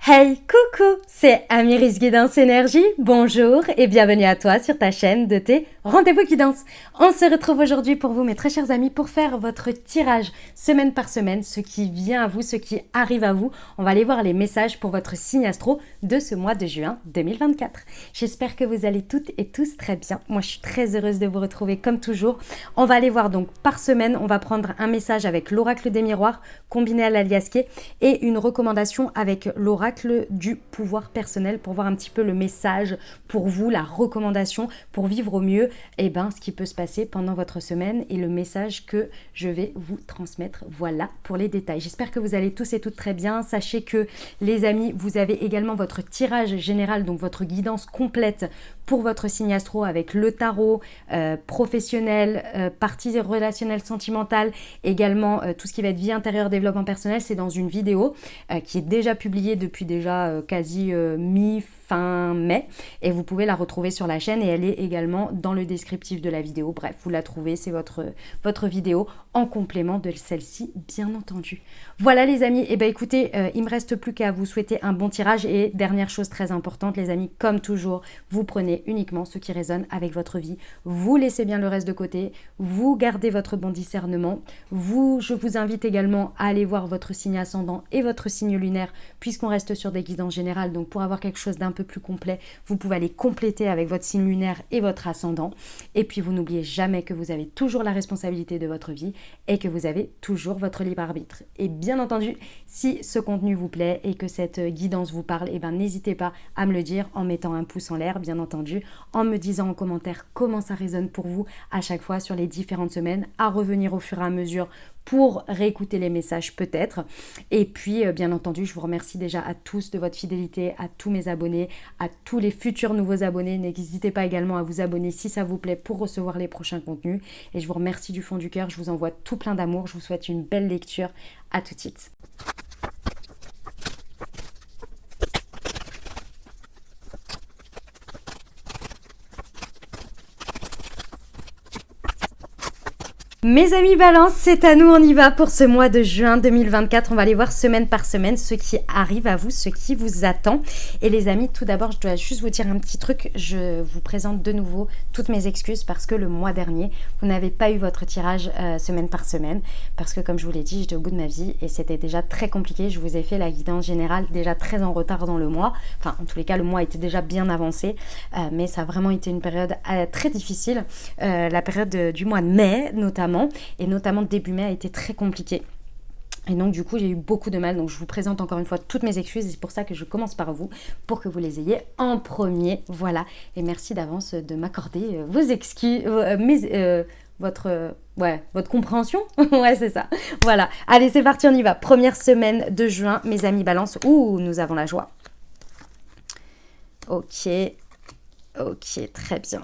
Hey, coucou, c'est Amiris Guidance Énergie, bonjour et bienvenue à toi sur ta chaîne de tes rendez-vous guidance. On se retrouve aujourd'hui pour vous, mes très chers amis, pour faire votre tirage semaine par semaine, ce qui vient à vous, ce qui arrive à vous. On va aller voir les messages pour votre signe astro de ce mois de juin 2024. J'espère que vous allez toutes et tous très bien. Moi, je suis très heureuse de vous retrouver comme toujours. On va aller voir donc par semaine, on va prendre un message avec l'oracle des miroirs combiné à l'aliasqué et une recommandation avec l'oracle du pouvoir personnel pour voir un petit peu le message pour vous, la recommandation pour vivre au mieux ce qui peut se passer pendant votre semaine et le message que je vais vous transmettre. Voilà pour les détails. J'espère que vous allez tous et toutes très bien. Sachez que les amis, vous avez également votre tirage général, donc votre guidance complète pour votre signe astro avec le tarot professionnel, partie relationnelle sentimentale, également tout ce qui va être vie intérieure, développement personnel. C'est dans une vidéo qui est déjà publiée depuis déjà quasi mi-fin mai et vous pouvez la retrouver sur la chaîne et elle est également dans le descriptif de la vidéo. Bref, vous la trouvez, c'est votre vidéo en complément de celle-ci, bien entendu. Voilà les amis, écoutez, il me reste plus qu'à vous souhaiter un bon tirage et dernière chose très importante les amis, comme toujours, vous prenez uniquement ce qui résonne avec votre vie, vous laissez bien le reste de côté, vous gardez votre bon discernement, je vous invite également à aller voir votre signe ascendant et votre signe lunaire puisqu'on reste sur des guidances générales, donc pour avoir quelque chose d'un peu plus complet, vous pouvez aller compléter avec votre signe lunaire et votre ascendant. Et puis vous n'oubliez jamais que vous avez toujours la responsabilité de votre vie et que vous avez toujours votre libre arbitre. Et bien entendu, si ce contenu vous plaît et que cette guidance vous parle, n'hésitez pas à me le dire en mettant un pouce en l'air, bien entendu, en me disant en commentaire comment ça résonne pour vous à chaque fois sur les différentes semaines, à revenir au fur et à mesure pour réécouter les messages peut-être. Et puis, bien entendu, je vous remercie déjà à tous de votre fidélité, à tous mes abonnés, à tous les futurs nouveaux abonnés. N'hésitez pas également à vous abonner si ça vous plaît pour recevoir les prochains contenus. Et je vous remercie du fond du cœur. Je vous envoie tout plein d'amour. Je vous souhaite une belle lecture. À tout de suite. Mes amis Balance, c'est à nous, on y va pour ce mois de juin 2024. On va aller voir semaine par semaine ce qui arrive à vous, ce qui vous attend. Et les amis, tout d'abord, je dois juste vous dire un petit truc. Je vous présente de nouveau toutes mes excuses parce que le mois dernier, vous n'avez pas eu votre tirage semaine par semaine. Parce que comme je vous l'ai dit, j'étais au bout de ma vie et c'était déjà très compliqué. Je vous ai fait la guidance générale déjà très en retard dans le mois. Enfin, en tous les cas, le mois était déjà bien avancé. Mais ça a vraiment été une période très difficile. La période du mois de mai, notamment. Et notamment début mai a été très compliqué. Et donc du coup j'ai eu beaucoup de mal, donc je vous présente encore une fois toutes mes excuses et c'est pour ça que je commence par vous, pour que vous les ayez en premier, voilà. Et merci d'avance de m'accorder vos excuses, votre compréhension. Ouais, c'est ça, voilà. Allez, c'est parti, on y va. Première semaine de juin, mes amis Balance. Ouh, nous avons la joie. Ok, très bien.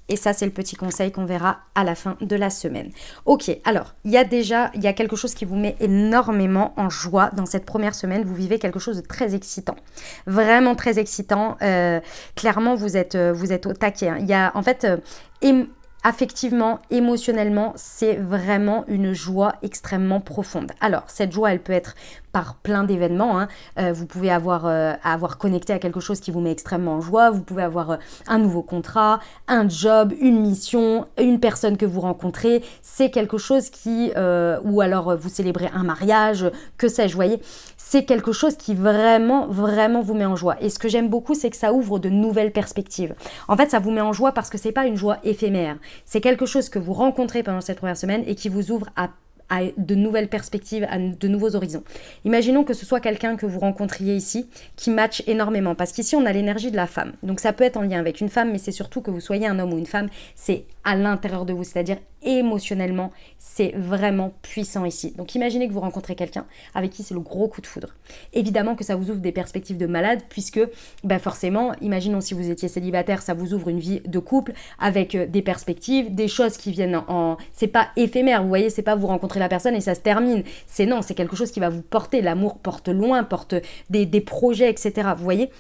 Et ça, c'est le petit conseil qu'on verra à la fin de la semaine. Ok, alors, il y a quelque chose qui vous met énormément en joie dans cette première semaine. Vous vivez quelque chose de très excitant. Vraiment très excitant. Clairement, vous êtes au taquet. Hein. Il y a, en fait, affectivement, émotionnellement, c'est vraiment une joie extrêmement profonde. Alors, cette joie, elle peut être par plein d'événements. Hein. Vous pouvez avoir connecté à quelque chose qui vous met extrêmement en joie. Vous pouvez avoir un nouveau contrat, un job, une mission, une personne que vous rencontrez. C'est quelque chose ou alors vous célébrez un mariage, que sais-je, vous voyez. C'est quelque chose qui vraiment, vraiment vous met en joie. Et ce que j'aime beaucoup, c'est que ça ouvre de nouvelles perspectives. En fait, ça vous met en joie parce que c'est pas une joie éphémère. C'est quelque chose que vous rencontrez pendant cette première semaine et qui vous ouvre à de nouvelles perspectives, à de nouveaux horizons. Imaginons que ce soit quelqu'un que vous rencontriez ici qui match énormément parce qu'ici on a l'énergie de la femme. Donc ça peut être en lien avec une femme, mais c'est surtout que vous soyez un homme ou une femme, c'est à l'intérieur de vous, c'est-à-dire émotionnellement, c'est vraiment puissant ici. Donc imaginez que vous rencontrez quelqu'un avec qui c'est le gros coup de foudre. Évidemment que ça vous ouvre des perspectives de malade puisque forcément, imaginons si vous étiez célibataire, ça vous ouvre une vie de couple avec des perspectives, des choses qui viennent c'est pas éphémère, vous voyez, c'est pas vous rencontrez la personne et ça se termine. C'est quelque chose qui va vous porter. L'amour porte loin, porte des projets, etc. Vous voyez,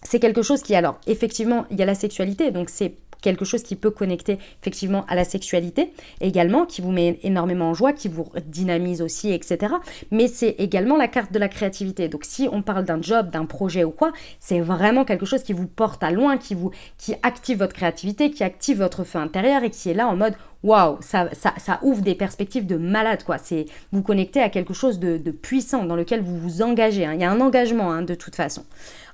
c'est quelque chose qui, alors, effectivement, il y a la sexualité, donc c'est quelque chose qui peut connecter effectivement à la sexualité, également, qui vous met énormément en joie, qui vous dynamise aussi, etc. Mais c'est également la carte de la créativité. Donc si on parle d'un job, d'un projet ou quoi, c'est vraiment quelque chose qui vous porte à loin, qui active votre créativité, qui active votre feu intérieur et qui est là en mode waouh, ça ouvre des perspectives de malade, quoi. C'est vous connectez à quelque chose de puissant dans lequel vous vous engagez. Il y a un engagement de toute façon.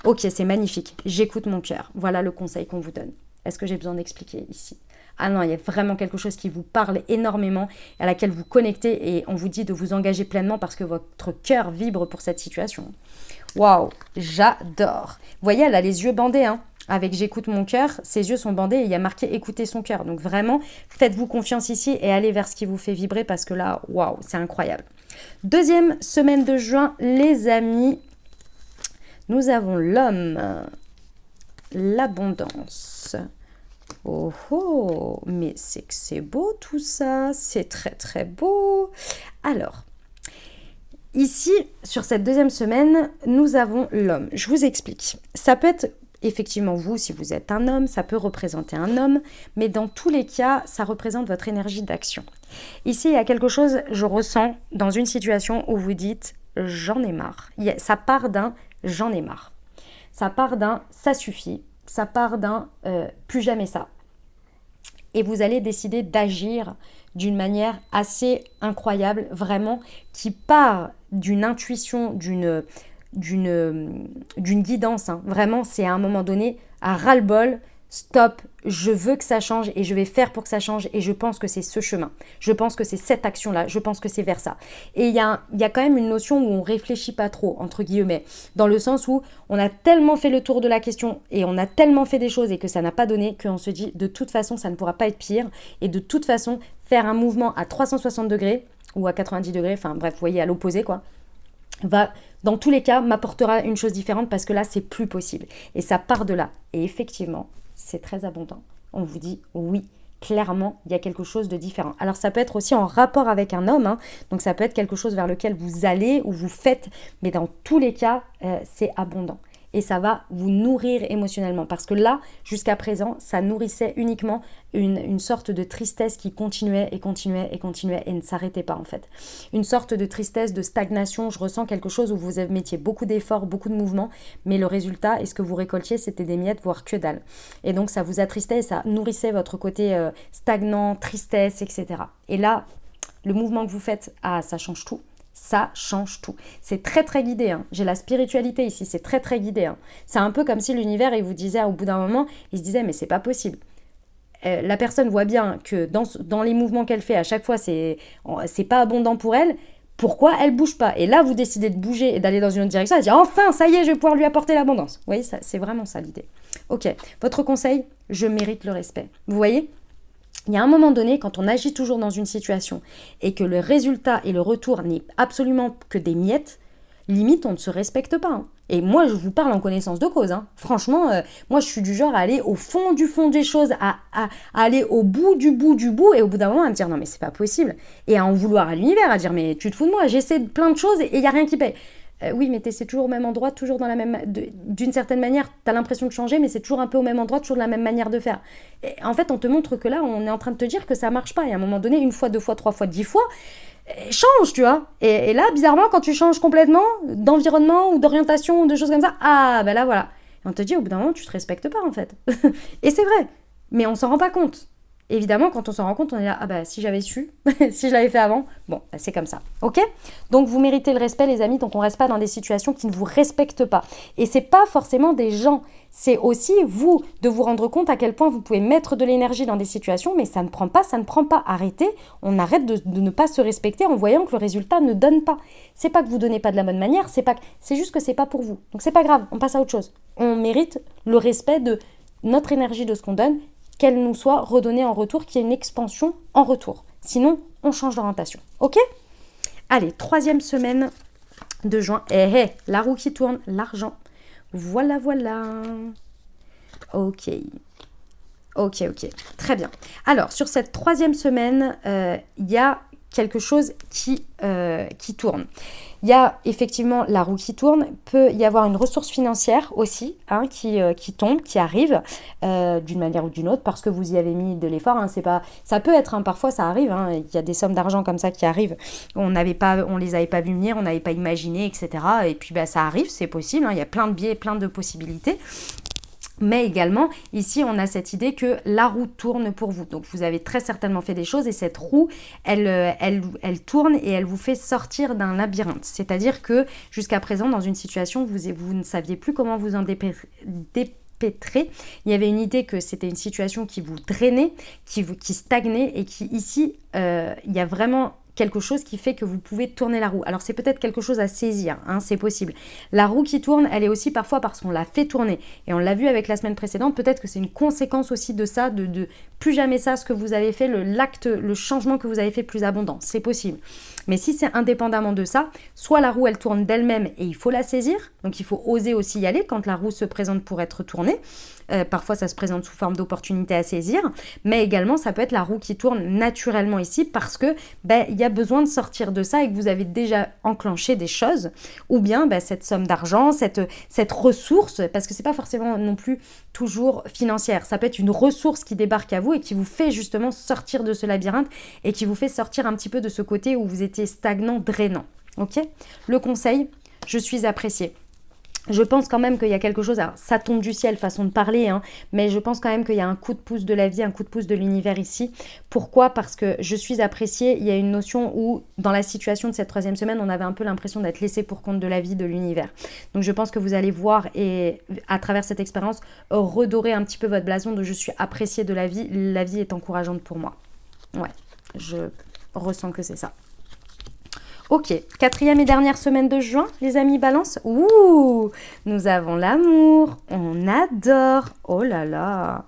Ok, c'est magnifique. J'écoute mon cœur. Voilà le conseil qu'on vous donne. Est-ce que j'ai besoin d'expliquer ici? Ah non, il y a vraiment quelque chose qui vous parle énormément, à laquelle vous connectez et on vous dit de vous engager pleinement parce que votre cœur vibre pour cette situation. Waouh, j'adore. Vous voyez, elle a les yeux bandés, Avec j'écoute mon cœur, ses yeux sont bandés et il y a marqué écoutez son cœur. Donc vraiment, faites-vous confiance ici et allez vers ce qui vous fait vibrer parce que là, waouh, c'est incroyable. Deuxième semaine de juin, les amis, nous avons l'homme, l'abondance. Oh oh, mais c'est que c'est beau tout ça, c'est très très beau. Alors, ici, sur cette deuxième semaine, nous avons l'homme. Je vous explique. Ça peut être effectivement vous, si vous êtes un homme, ça peut représenter un homme, mais dans tous les cas, ça représente votre énergie d'action. Ici, il y a quelque chose, je ressens, dans une situation où vous dites « j'en ai marre ». Ça part d'un « j'en ai marre ». Ça part d'un « ça suffit ». Ça part d'un plus jamais ça. Et vous allez décider d'agir d'une manière assez incroyable, vraiment, qui part d'une intuition, d'une guidance. Vraiment, c'est à un moment donné, à ras-le-bol, stop, je veux que ça change et je vais faire pour que ça change et je pense que c'est ce chemin. Je pense que c'est cette action-là, je pense que c'est vers ça. Et il y a quand même une notion où on réfléchit pas trop, entre guillemets, dans le sens où on a tellement fait le tour de la question et on a tellement fait des choses et que ça n'a pas donné qu'on se dit de toute façon ça ne pourra pas être pire et de toute façon faire un mouvement à 360 degrés ou à 90 degrés, enfin bref, vous voyez, à l'opposé quoi, va dans tous les cas m'apportera une chose différente parce que là c'est plus possible et ça part de là et effectivement c'est très abondant. On vous dit oui, clairement, il y a quelque chose de différent. Alors ça peut être aussi en rapport avec un homme, donc ça peut être quelque chose vers lequel vous allez ou vous faites, mais dans tous les cas, c'est abondant. Et ça va vous nourrir émotionnellement. Parce que là, jusqu'à présent, ça nourrissait uniquement une sorte de tristesse qui continuait et continuait et continuait et ne s'arrêtait pas en fait. Une sorte de tristesse, de stagnation. Je ressens quelque chose où vous mettiez beaucoup d'efforts, beaucoup de mouvements, mais le résultat et ce que vous récoltiez, c'était des miettes, voire que dalle. Et donc ça vous attristait et ça nourrissait votre côté stagnant, tristesse, etc. Et là, le mouvement que vous faites, ça change tout. Ça change tout. C'est très très guidé. J'ai la spiritualité ici, c'est très très guidé. C'est un peu comme si l'univers, il vous disait au bout d'un moment, il se disait mais c'est pas possible. La personne voit bien que dans les mouvements qu'elle fait, à chaque fois, c'est pas abondant pour elle. Pourquoi elle bouge pas? Et là, vous décidez de bouger et d'aller dans une autre direction et dire enfin, ça y est, je vais pouvoir lui apporter l'abondance. Vous voyez, c'est vraiment ça l'idée. Ok, votre conseil, je mérite le respect. Vous voyez? Il y a un moment donné, quand on agit toujours dans une situation et que le résultat et le retour n'est absolument que des miettes, limite, on ne se respecte pas. Et moi, je vous parle en connaissance de cause. Franchement, moi, je suis du genre à aller au fond des choses, à aller au bout du bout, et au bout d'un moment, à me dire, non, mais c'est pas possible. Et à en vouloir à l'univers, à dire, mais tu te fous de moi, j'essaie plein de choses et il n'y a rien qui paye. Oui, mais c'est toujours au même endroit, toujours dans la même... D'une certaine manière, tu as l'impression de changer, mais c'est toujours un peu au même endroit, toujours la même manière de faire. Et en fait, on te montre que là, on est en train de te dire que ça marche pas. Et à un moment donné, 1 fois, 2 fois, 3 fois, 10 fois, change, tu vois. Et là, bizarrement, quand tu changes complètement d'environnement ou d'orientation ou de choses comme ça, ben là, voilà. Et on te dit, au bout d'un moment, tu te respectes pas, en fait. Et c'est vrai, mais on s'en rend pas compte. Évidemment, quand on s'en rend compte, on est là, si j'avais su, si je l'avais fait avant, bon, c'est comme ça, ok? Donc, vous méritez le respect, les amis, donc on reste pas dans des situations qui ne vous respectent pas. Et c'est pas forcément des gens, c'est aussi vous, de vous rendre compte à quel point vous pouvez mettre de l'énergie dans des situations, mais ça ne prend pas, arrêtez, on arrête de ne pas se respecter en voyant que le résultat ne donne pas. C'est pas que vous donnez pas de la bonne manière, c'est juste que c'est pas pour vous. Donc, c'est pas grave, on passe à autre chose. On mérite le respect de notre énergie, de ce qu'on donne, qu'elle nous soit redonnée en retour, qu'il y ait une expansion en retour. Sinon, on change d'orientation. Ok? Allez, 3e semaine de juin. La roue qui tourne, l'argent. Voilà. Ok. Très bien. Alors, sur cette 3e semaine, il y a quelque chose qui tourne. Il y a effectivement la roue qui tourne, peut y avoir une ressource financière aussi qui tombe, qui arrive d'une manière ou d'une autre parce que vous y avez mis de l'effort. C'est pas, ça peut être, parfois ça arrive, il y a des sommes d'argent comme ça qui arrivent, on les avait pas vu venir, on n'avait pas imaginé, etc. Et puis ça arrive, c'est possible, il y a plein de biais, plein de possibilités. Mais également, ici, on a cette idée que la roue tourne pour vous. Donc, vous avez très certainement fait des choses et cette roue, elle tourne et elle vous fait sortir d'un labyrinthe. C'est-à-dire que jusqu'à présent, dans une situation, vous ne saviez plus comment vous en dépêtrer. Il y avait une idée que c'était une situation qui vous drainait, qui stagnait et qui, ici, il y a vraiment quelque chose qui fait que vous pouvez tourner la roue. Alors c'est peut-être quelque chose à saisir, c'est possible. La roue qui tourne, elle est aussi parfois parce qu'on l'a fait tourner. Et on l'a vu avec la semaine précédente, peut-être que c'est une conséquence aussi de ça, de plus jamais ça, ce que vous avez fait, le changement que vous avez fait plus abondant. C'est possible. Mais si c'est indépendamment de ça, soit la roue, elle tourne d'elle-même et il faut la saisir. Donc il faut oser aussi y aller quand la roue se présente pour être tournée. Parfois, ça se présente sous forme d'opportunité à saisir, mais également, ça peut être la roue qui tourne naturellement ici parce que il y a besoin de sortir de ça et que vous avez déjà enclenché des choses, ou bien cette somme d'argent, cette ressource, parce que c'est pas forcément non plus toujours financière, ça peut être une ressource qui débarque à vous et qui vous fait justement sortir de ce labyrinthe et qui vous fait sortir un petit peu de ce côté où vous étiez stagnant, drainant. Ok ? Le conseil, je suis appréciée. Je pense quand même qu'il y a quelque chose, alors ça tombe du ciel, façon de parler, mais je pense quand même qu'il y a un coup de pouce de la vie, un coup de pouce de l'univers ici. Pourquoi ? Parce que je suis appréciée, il y a une notion où, dans la situation de cette troisième semaine, on avait un peu l'impression d'être laissé pour compte de la vie, de l'univers. Donc je pense que vous allez voir, et à travers cette expérience, redorer un petit peu votre blason de « je suis appréciée de la vie est encourageante pour moi ». Ouais, je ressens que c'est ça. Ok, quatrième et dernière semaine de juin, les amis Balance. Ouh, nous avons l'amour, on adore. Oh là là,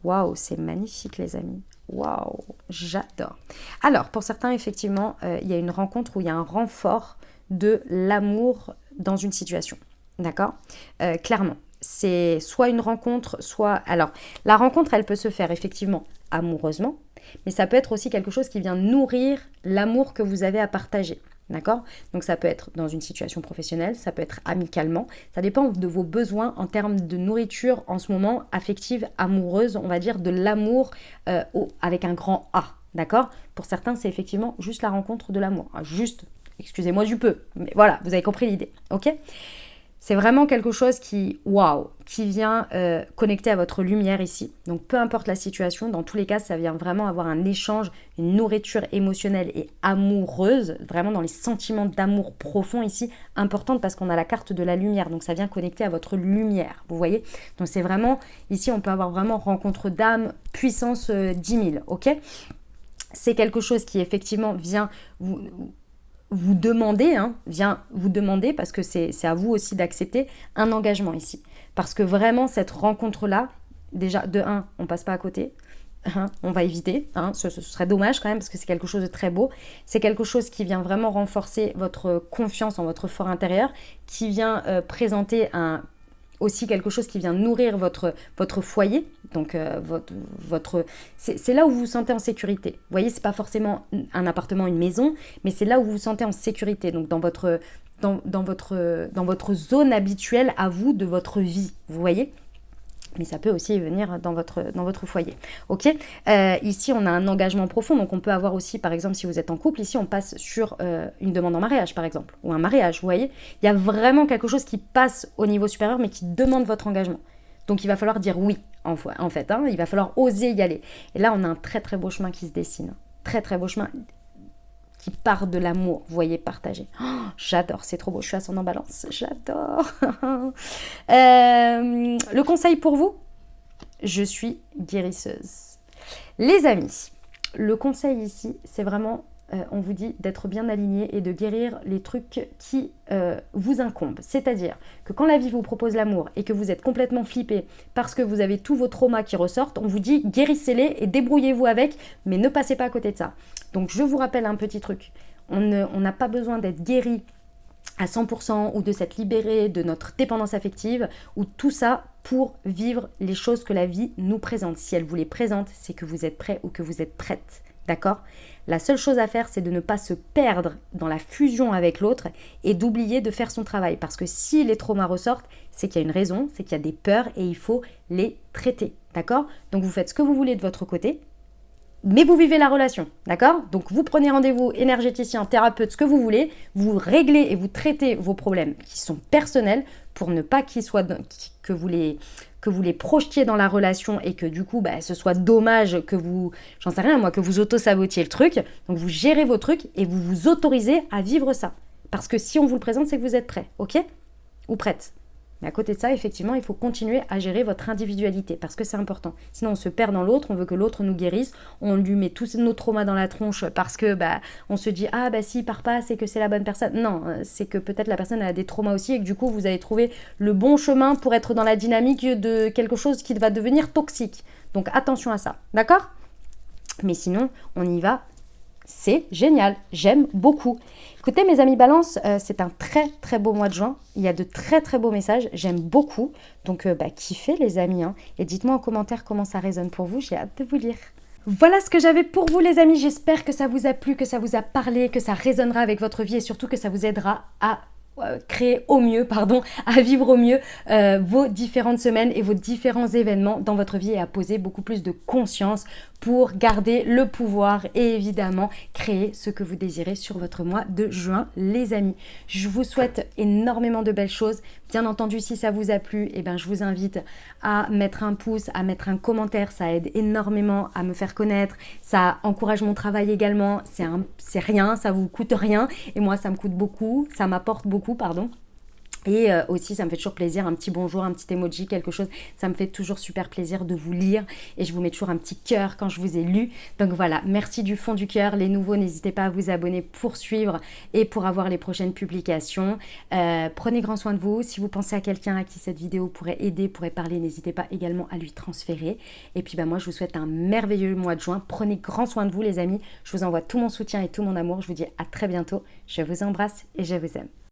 waouh, c'est magnifique les amis. Waouh, j'adore. Alors, pour certains, effectivement, il y a une rencontre où il y a un renfort de l'amour dans une situation. D'accord ? Clairement, c'est soit une rencontre, soit... Alors, la rencontre, elle peut se faire effectivement amoureusement, mais ça peut être aussi quelque chose qui vient nourrir l'amour que vous avez à partager. D'accord ? Donc ça peut être dans une situation professionnelle, ça peut être amicalement, ça dépend de vos besoins en termes de nourriture en ce moment, affective, amoureuse, on va dire de l'amour avec un grand A. D'accord ? Pour certains, c'est effectivement juste la rencontre de l'amour. Juste, excusez-moi du peu, mais voilà, vous avez compris l'idée. Ok ? C'est vraiment quelque chose qui vient connecter à votre lumière ici. Donc peu importe la situation, dans tous les cas, ça vient vraiment avoir un échange, une nourriture émotionnelle et amoureuse, vraiment dans les sentiments d'amour profond ici, importante parce qu'on a la carte de la lumière. Donc ça vient connecter à votre lumière, vous voyez ? Donc c'est vraiment, ici on peut avoir vraiment rencontre d'âme, puissance 10 000, ok ? C'est quelque chose qui effectivement vient vous demandez, parce que c'est à vous aussi d'accepter un engagement ici. Parce que vraiment, cette rencontre-là, déjà, de 1, on passe pas à côté, on va éviter, ce serait dommage quand même, parce que c'est quelque chose de très beau. C'est quelque chose qui vient vraiment renforcer votre confiance en votre fort intérieur, qui vient présenter aussi quelque chose qui vient nourrir votre foyer, donc c'est là où vous vous sentez en sécurité. Vous voyez, c'est pas forcément un appartement, une maison, mais c'est là où vous vous sentez en sécurité, donc dans votre zone habituelle à vous de votre vie, vous voyez ? Mais ça peut aussi venir dans votre foyer. Ok ? Ici, on a un engagement profond. Donc, on peut avoir aussi, par exemple, si vous êtes en couple, ici, on passe sur une demande en mariage, par exemple, ou un mariage, vous voyez ? Il y a vraiment quelque chose qui passe au niveau supérieur, mais qui demande votre engagement. Donc, il va falloir dire oui, en fait. Il va falloir oser y aller. Et là, on a un très, très beau chemin qui se dessine. Très, très beau chemin qui part de l'amour, vous voyez, partagé. Oh, j'adore, c'est trop beau, je suis ascendant Balance, j'adore. Le conseil pour vous, je suis guérisseuse. Les amis, le conseil ici, c'est vraiment, on vous dit d'être bien aligné et de guérir les trucs qui vous incombent. C'est-à-dire que quand la vie vous propose l'amour et que vous êtes complètement flippé parce que vous avez tous vos traumas qui ressortent, on vous dit guérissez-les et débrouillez-vous avec, mais ne passez pas à côté de ça. Donc je vous rappelle un petit truc, on n'a pas besoin d'être guéri à 100% ou de s'être libéré de notre dépendance affective ou tout ça pour vivre les choses que la vie nous présente. Si elle vous les présente, c'est que vous êtes prêt ou que vous êtes prête. d'accord? La seule chose à faire, c'est de ne pas se perdre dans la fusion avec l'autre et d'oublier de faire son travail. Parce que si les traumas ressortent, c'est qu'il y a une raison, c'est qu'il y a des peurs et il faut les traiter, d'accord? Donc vous faites ce que vous voulez de votre côté, mais vous vivez la relation, d'accord? Donc vous prenez rendez-vous énergéticien, thérapeute, ce que vous voulez, vous réglez et vous traitez vos problèmes qui sont personnels pour ne pas qu'ils soient que vous les projetiez dans la relation et que du coup ce soit dommage que vous, j'en sais rien moi, que vous auto-sabotiez le truc. Donc vous gérez vos trucs et vous vous autorisez à vivre ça. Parce que si on vous le présente, c'est que vous êtes prêt, ok? Ou prête. Mais à côté de ça, effectivement, il faut continuer à gérer votre individualité parce que c'est important. Sinon, on se perd dans l'autre, on veut que l'autre nous guérisse, on lui met tous nos traumas dans la tronche parce que on se dit ah s'il part pas, c'est que c'est la bonne personne. Non, c'est que peut-être la personne a des traumas aussi et que du coup, vous avez trouvé le bon chemin pour être dans la dynamique de quelque chose qui va devenir toxique. Donc attention à ça, d'accord? Mais sinon, on y va. C'est génial, j'aime beaucoup. Écoutez mes amis Balance, c'est un très très beau mois de juin. Il y a de très très beaux messages, j'aime beaucoup. Donc kiffez les amis. Et dites-moi en commentaire comment ça résonne pour vous, j'ai hâte de vous lire. Voilà ce que j'avais pour vous les amis, j'espère que ça vous a plu, que ça vous a parlé, que ça résonnera avec votre vie et surtout que ça vous aidera à créer au mieux, à vivre au mieux vos différentes semaines et vos différents événements dans votre vie et à poser beaucoup plus de conscience pour garder le pouvoir et évidemment créer ce que vous désirez sur votre mois de juin les amis. Je vous souhaite énormément de belles choses. Bien entendu, si ça vous a plu, je vous invite à mettre un pouce, à mettre un commentaire, ça aide énormément à me faire connaître, ça encourage mon travail également, c'est rien, ça vous coûte rien et moi ça me coûte beaucoup, ça m'apporte beaucoup, pardon. Et aussi, ça me fait toujours plaisir, un petit bonjour, un petit emoji, quelque chose. Ça me fait toujours super plaisir de vous lire. Et je vous mets toujours un petit cœur quand je vous ai lu. Donc voilà, merci du fond du cœur. Les nouveaux, n'hésitez pas à vous abonner pour suivre et pour avoir les prochaines publications. Prenez grand soin de vous. Si vous pensez à quelqu'un à qui cette vidéo pourrait aider, pourrait parler, n'hésitez pas également à lui transférer. Et puis moi, je vous souhaite un merveilleux mois de juin. Prenez grand soin de vous, les amis. Je vous envoie tout mon soutien et tout mon amour. Je vous dis à très bientôt. Je vous embrasse et je vous aime.